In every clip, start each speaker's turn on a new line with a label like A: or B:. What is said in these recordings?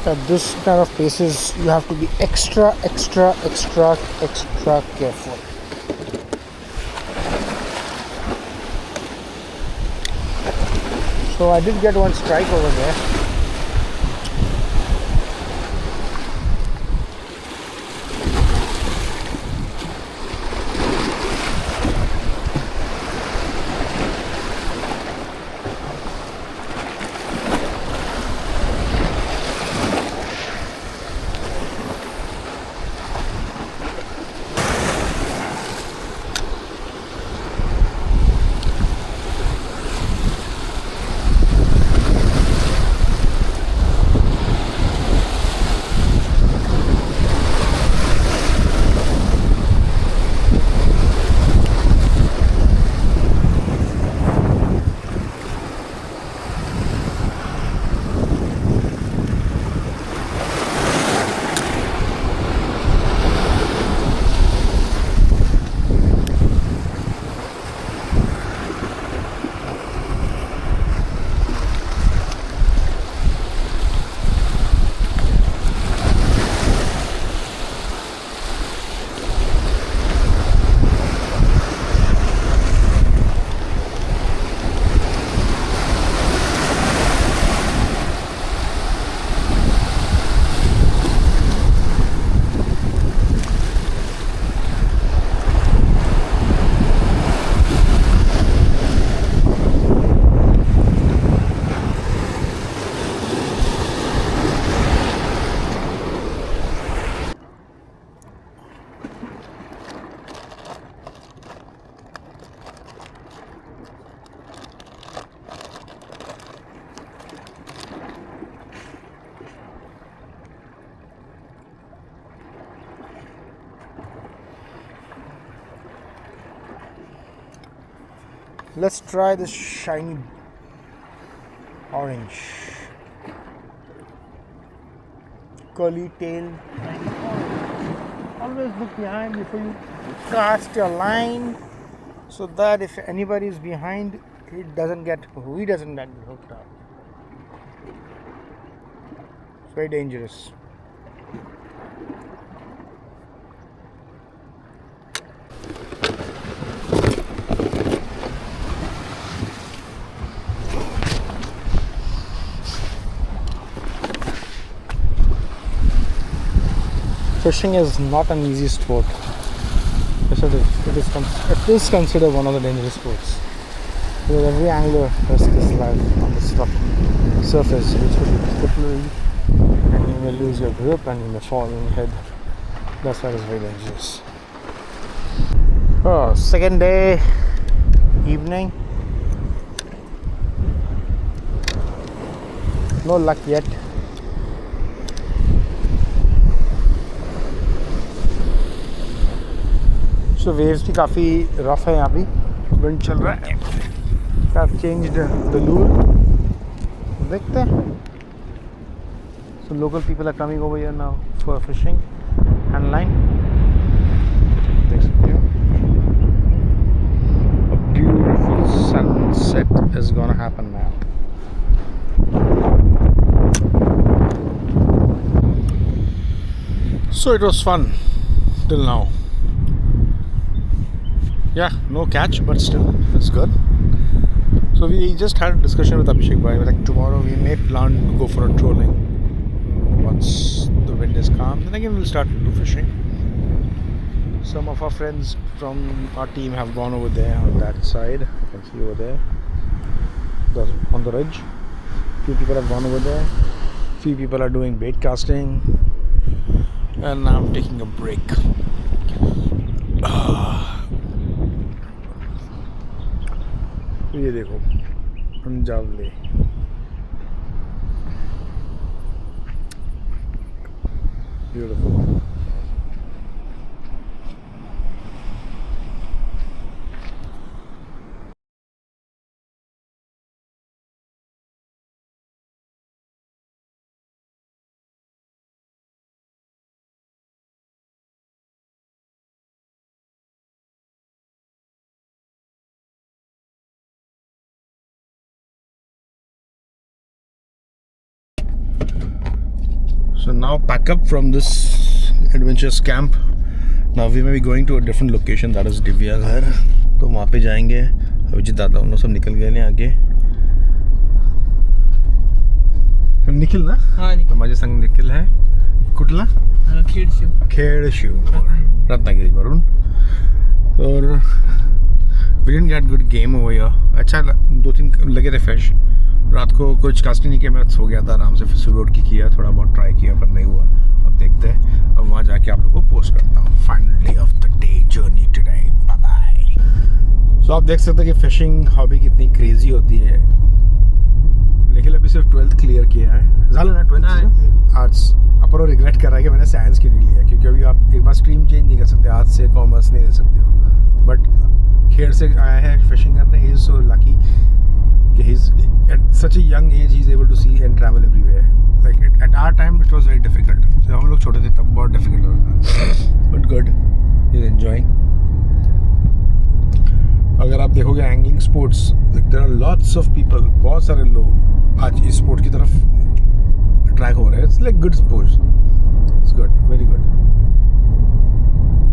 A: at this kind of places you have to be extra careful. So I did get one strike over there. Let's try this shiny orange. Curly tail shiny orange. Always look behind before you cast your line so that if anybody is behind, he doesn't get hooked up. It's very dangerous. Fishing is not an easy sport. It is considered one of the dangerous sports. Because every angler risks his life on this rough surface, which could be slippery, and you may lose your grip and you may fall on your head. That's why it's very dangerous. Oh, second day, evening. No luck yet. So waves भी काफ़ी rough है यहाँ भी, wind चल रहा है. I've changed the lure. देखते हैं. So local people are coming over here now for fishing and line. A beautiful sunset is gonna happen now. So it was fun till now. Yeah, no catch, but still, it's good. So we just had a discussion with Abhishek bhai. Like tomorrow we may plan to go for a trolling once the wind is calm. Then again we'll start to do fishing. Some of our friends from our team have gone over there on that side. You can see over there, on the ridge. Few people have gone over there. Few people are doing bait casting, and now I'm taking a break. ये देखो अंजावले. Beautiful. now pack up from this adventurous camp. Now we may be going to a different location, that is Divya घर. तो वहाँ पे जाएंगे. अभिजीत दादा उन लोग सब निकल गए हैं आगे. निखिल ना? हाँ निखिल. माझे संग निखिल है. कुठला? खेड़शिव रत्नागिरी वरुण. और we didn't get good game over here. अच्छा 2-3 लगे थे फिश. रात को कुछ कास्टिंग नहीं किया, मैं सो गया था आराम से. फिर सुबह उठ के किया, थोड़ा बहुत ट्राई किया पर नहीं हुआ. अब देखते हैं, अब वहाँ जाके आप लोगों को पोस्ट करता हूँ. Final day of the day journey today. Bye bye. So आप देख सकते हैं कि फिशिंग हॉबी कितनी क्रेजी होती है. लेकिन अभी सिर्फ 12th क्लियर किया है. झालं ना 12th आर्ट्स. अपर और रिग्रेट कर रहा है कि मैंने साइंस क्यों नहीं लिया, क्योंकि अभी आप एक बार स्ट्रीम चेंज नहीं कर सकते. आर्ट्स से कॉमर्स नहीं ले सकते हो. बट खेड़ से आया है फिशिंग करने. ही इज़ सो लकी कि he is at such a young age he is able to see and travel everywhere. Like at our time it was very difficult. जब हम लोग छोटे थे तब बहुत डिफिकल्ट होता था. But good, he is enjoying. अगर आप देखोगे angling sports, there are lots of people, बहुत सारे लोग आज इस स्पोर्ट की तरफ ट्रैक हो रहे हैं. It's like good sports. It's good, very good.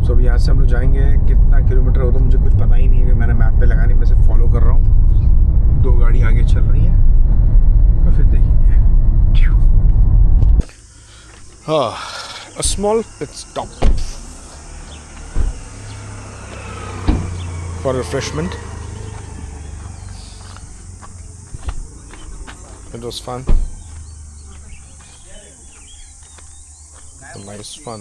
A: So अभी यहाँ से हम लोग जाएंगे. कितना किलोमीटर हो तो मुझे कुछ पता ही नहीं है, मैंने मैप पे लगा नहीं, मैं सिर्फ फॉलो कर रहा हूँ. 2 गाड़ी आगे चल रही हैं और फिर देखेंगे. हाँ, a small pit stop for refreshment. It was fun. Nice fun.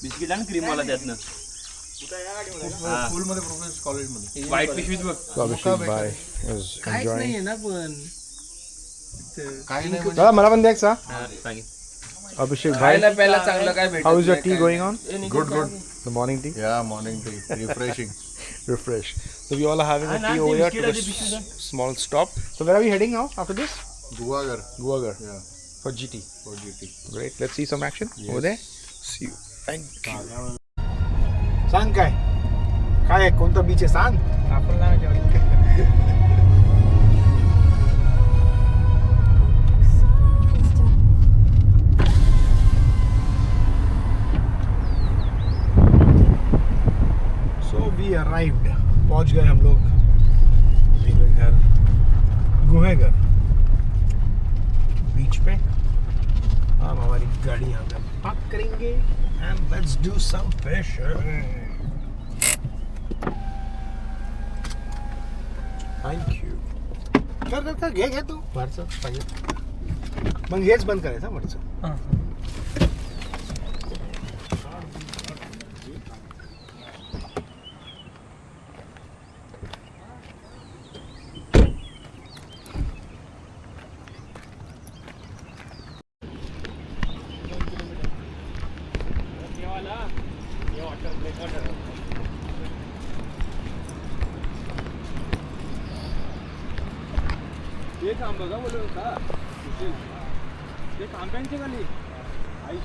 B: Biscuit आणि क्रीम वाला त्यातनं
C: स्कूल मध्ये प्रोफेसर कॉलेज मध्ये
B: व्हाईट पिशवीत बघ.
A: Abhishek bhai is enjoying.
C: नाहीये ना पण काही नाही.
A: दादा मला पण द्या एक सा.
B: सांगितलं.
A: Abhishek bhai,
C: खायला प्यायला चांगलं काय भेटत
A: how is your
C: नाही,
A: tea
C: काय
A: going on?
C: Good, good.
A: The morning tea?
C: Yeah, morning tea. Refreshing.
A: Refresh. So we all are having a tea over here to a small stop. So where are we heading now after this?
C: Guwagar.
A: Guwagar.
C: Yeah,
A: For GT.
C: for GT.
A: Great. Let's see some action over there. See you. Thank you.
C: सांग
A: सांग काय? काय आहे? कोणता बीच आहे सांग? We arrived. पहुंच गए हम लोग घर गुहेगर बीच पे. अब हमारी गाड़ी यहाँ पे पार्क करेंगे and let's do some fishing. Thank you. कर घे तू वरचं पाहिजे. मग हेच बंद करायचं वरचं.
B: ते थांब बघा बोलू का ते थांब्यांचे खाली आई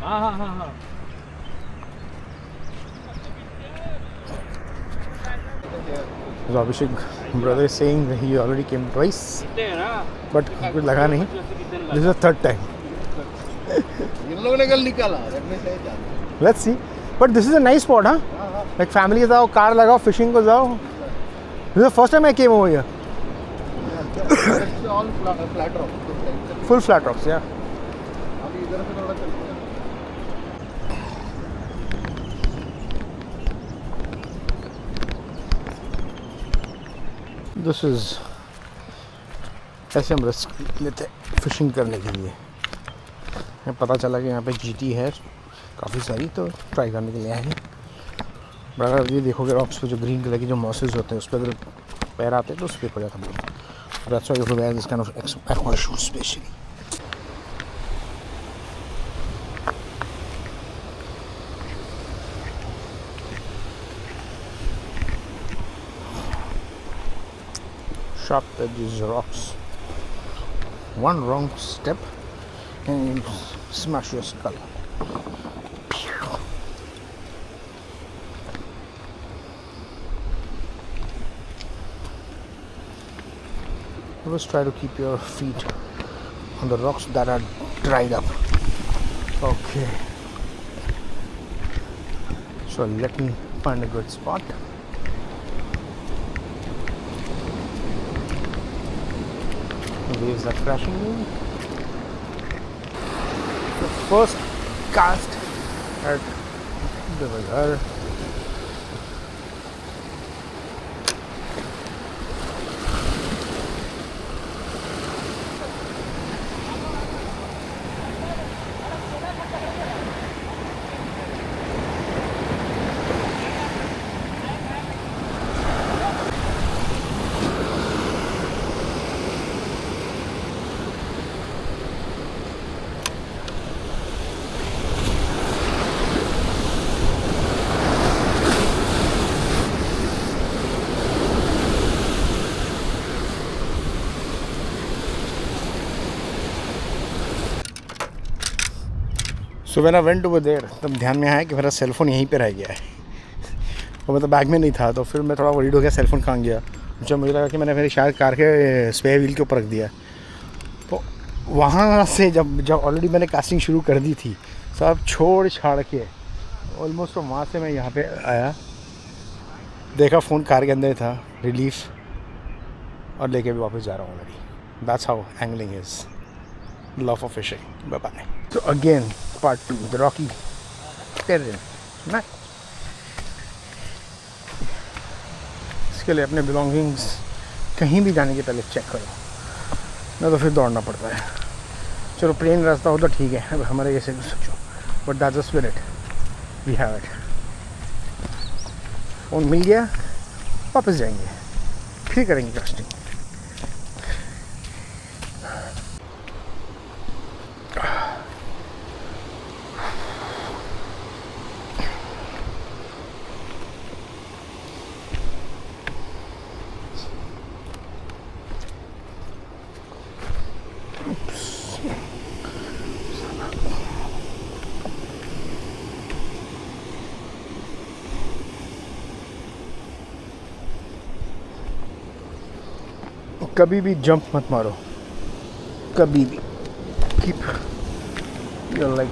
B: हा हा हा हा.
A: So Abhishek brother is saying that he already came twice, but कुछ लगा नहीं. This is the 3rd time.
C: इन लोगों ने कल निकाला.
A: Let's see. But this is a nice spot, huh? Like family जाओ, कार लगाओ, fishing को जाओ. This is the first time I came over here.
C: All flat rock.
A: Full flat rocks, yeah.
C: अभी इधर से थोड़ा चलते हैं.
A: This is ऐसे हम रिस्क लेते फिशिंग करने के लिए. हमें पता चला कि यहाँ पे जीटी है काफ़ी सारी, तो ट्राई करने के लिए आए हैं. बट अगर ये देखोगे रॉक्स पे जो ग्रीन कलर की जो मॉसेस होते हैं उस पर अगर पैर आते हैं तो उस पर पड़ जाता है. That's why you have to wear this kind of aqua shoes especially. Sharp edges rocks. One wrong step and you smash your skull. Always try to keep your feet on the rocks that are dried up. Okay. So let me find a good spot. The waves are crashing in. The first cast at the bazaar. So when I went over there तब ध्यान में आया कि मेरा cellphone यहीं पे रह गया है और मतलब बैग में नहीं था। तो फिर मैं थोड़ा वरीड हो गया, सेलफोन कहाँ गया। जब मुझे लगा कि मैंने मेरी शायद कार के स्पेयर व्हील के ऊपर रख दिया। तो वहाँ से जब ऑलरेडी मैंने कास्टिंग शुरू कर दी थी, सब छोड़ छाड़ के ऑलमोस्ट वहाँ से मैं यहाँ पे आया, देखा फ़ोन कार के अंदर था, रिलीफ, और लेके भी वापस जा रहा हूँ already. That's how angling is, love of fishing. Bye bye. So again, part 2, the rocky terrain. ना इसके लिए अपने बिलोंगिंग्स कहीं भी जाने के पहले चेक करो, नहीं तो फिर दौड़ना पड़ता है। चलो प्लेन रास्ता हो तो ठीक है, अब हमारे जैसे सोचो, but that's the spirit, we have it. Phone मिल गया, वापस जाएंगे, फिर करेंगे कास्टिंग। कभी भी जंप मत मारो, कभी भी। Keep your leg.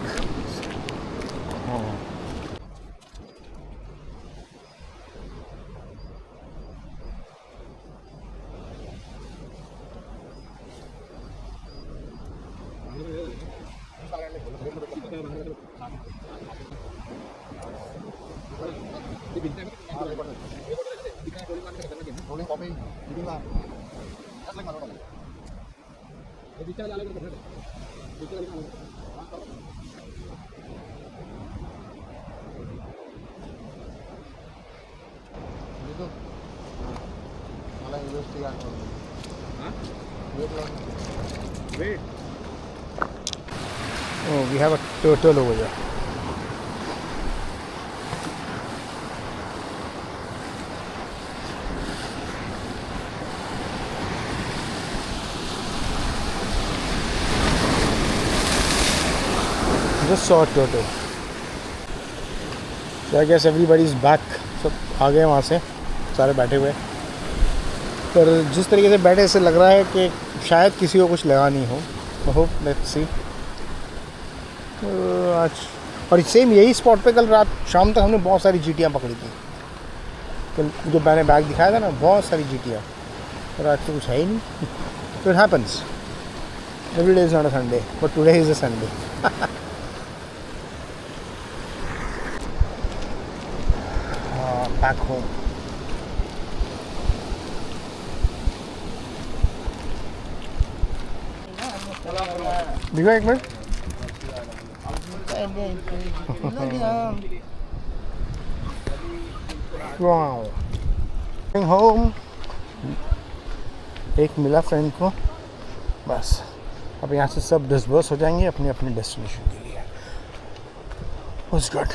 B: Wait.
A: Oh, we have a turtle over there. Just saw a turtle. So I guess everybody's back. सब आ गए वहाँ से, सारे बैठे हुए। पर जिस तरीके से बैठे ऐसे लग रहा है कि शायद किसी को कुछ लगा नहीं हो। Hope let's see. आज और सेम यही स्पॉट पे कल रात शाम तक हमने बहुत सारी जीटियाँ पकड़ी थी। कल जो मैंने बैग दिखाया था ना, बहुत सारी जीटियाँ, और आज तो कुछ है ही नहीं। तो it happens, every day is not a Sunday, but today is a Sunday. back home. दिखो एक मिनट। वाओ, होम एक मिला फ्रेंड को, बस अब यहाँ से सब डिस्बर्स हो जाएंगे अपने अपने डेस्टिनेशन के लिए। Was good.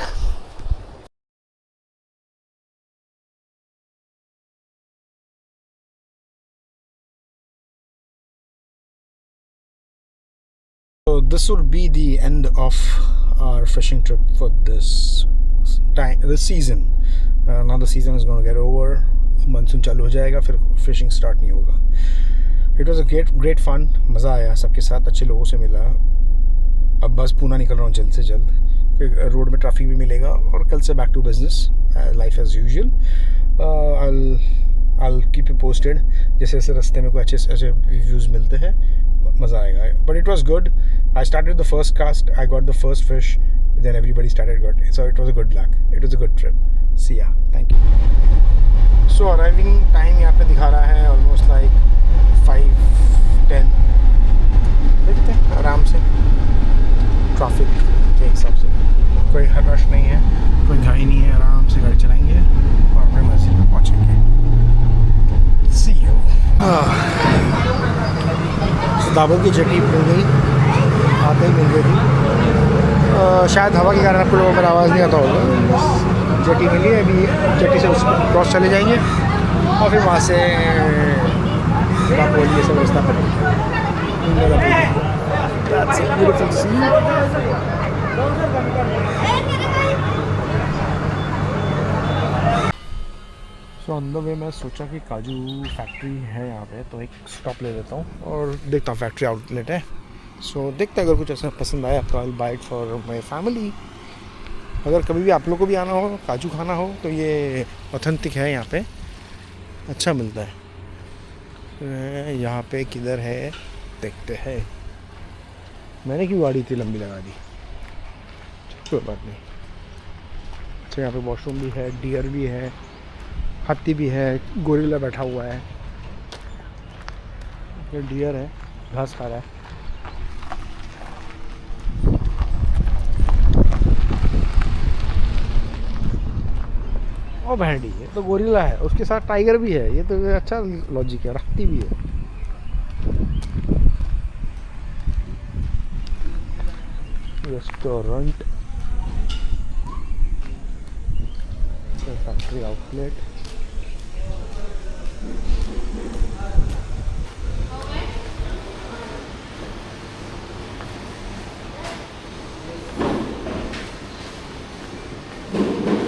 A: So this will be the end of our fishing trip for this season. Now the season is going to get over. Monsoon चालू हो जाएगा, फिर fishing start नहीं होगा. It was a great fun, मज़ा आया, सबके साथ अच्छे लोगों से मिला। अब बस पूना निकल रहा हूँ जल्द से जल्द, रोड में ट्रैफिक भी मिलेगा और कल से back to business, life as usual. I'll keep you posted, जैसे जैसे रास्ते में कोई अच्छे व्यूज़ मिलते हैं, मज़ा आएगा। But it was good, I started the first cast, I got the first fish, then everybody started got, so it was a good luck, it was a good trip. See ya, thank you. So arriving time यहाँ पे दिखा रहा है almost like 5:10। देखते हैं आराम से, traffic के हिसाब से कोई रश नहीं है, कोई घाई नहीं है, आराम से गाड़ी चलाएंगे और अपने मंजिल पे पहुँचेंगे। सी यू। दाबल की जेटी मिल गई, आते ही मिल गई थी। शायद हवा के कारण आपको लोगों पर आवाज़ नहीं आता होगा। जेटी मिली है, अभी जेटी से उस क्रॉस चले जाएंगे और फिर वहाँ से दापोली ये सब रास्ता पड़ेगा। सो ऑन द वे मैं सोचा कि काजू फैक्ट्री है यहाँ पे, तो एक स्टॉप ले लेता हूँ और देखता हूँ फैक्ट्री आउटलेट है। सो देखते हैं, अगर कुछ ऐसा पसंद आया तो I will buy it for my family. अगर कभी भी आप लोग को भी आना हो, काजू खाना हो, तो ये ऑथेंटिक है, यहाँ पे अच्छा मिलता है। यहाँ पे किधर है देखते हैं। मैंने क्यों गाड़ी इतनी लंबी लगा दी, कोई बात नहीं। अच्छा, यहाँ पे वॉशरूम भी है, डियर भी है, हाथी भी है, गोरिल्ला बैठा हुआ है। ये डियर है, घास खा रहा है। ओ भेड़ी, ये तो गोरिल्ला है, उसके साथ टाइगर भी है, ये तो अच्छा लॉजिक है। हाथी भी है। रेस्टोरेंट, फैक्ट्री आउटलेट,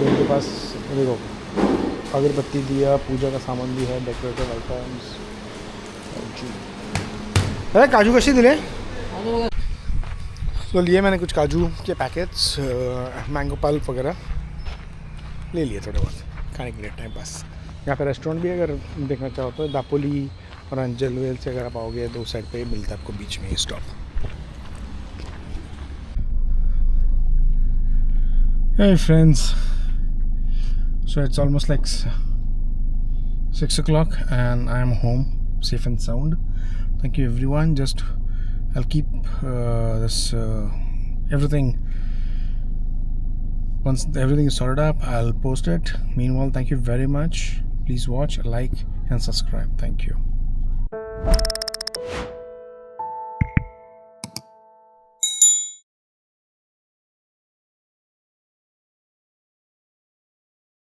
A: इनके पास देखो अगरबत्ती दिया, पूजा का सामान भी है, डेकोरेटिव आइटम्स। अरे काजू कशी दिले? तो लिए मैंने कुछ काजू के पैकेट्स, मैंगो पल्प वगैरह ले लिए, थोड़े बहुत खाने के लिए टाइम पास। यहाँ पे रेस्टोरेंट भी अगर देखना चाहो तो दापोली और अंजल वेल से अगर आप आओगे, दो साइड पे मिलता है आपको बीच में ये stop. Hey friends, so it's almost like 6 o'clock and I am home safe and sound. Thank you everyone. Just I'll keep this everything, once everything is sorted up, I'll post it. Meanwhile, thank you very much. Please watch, like and subscribe. Thank you.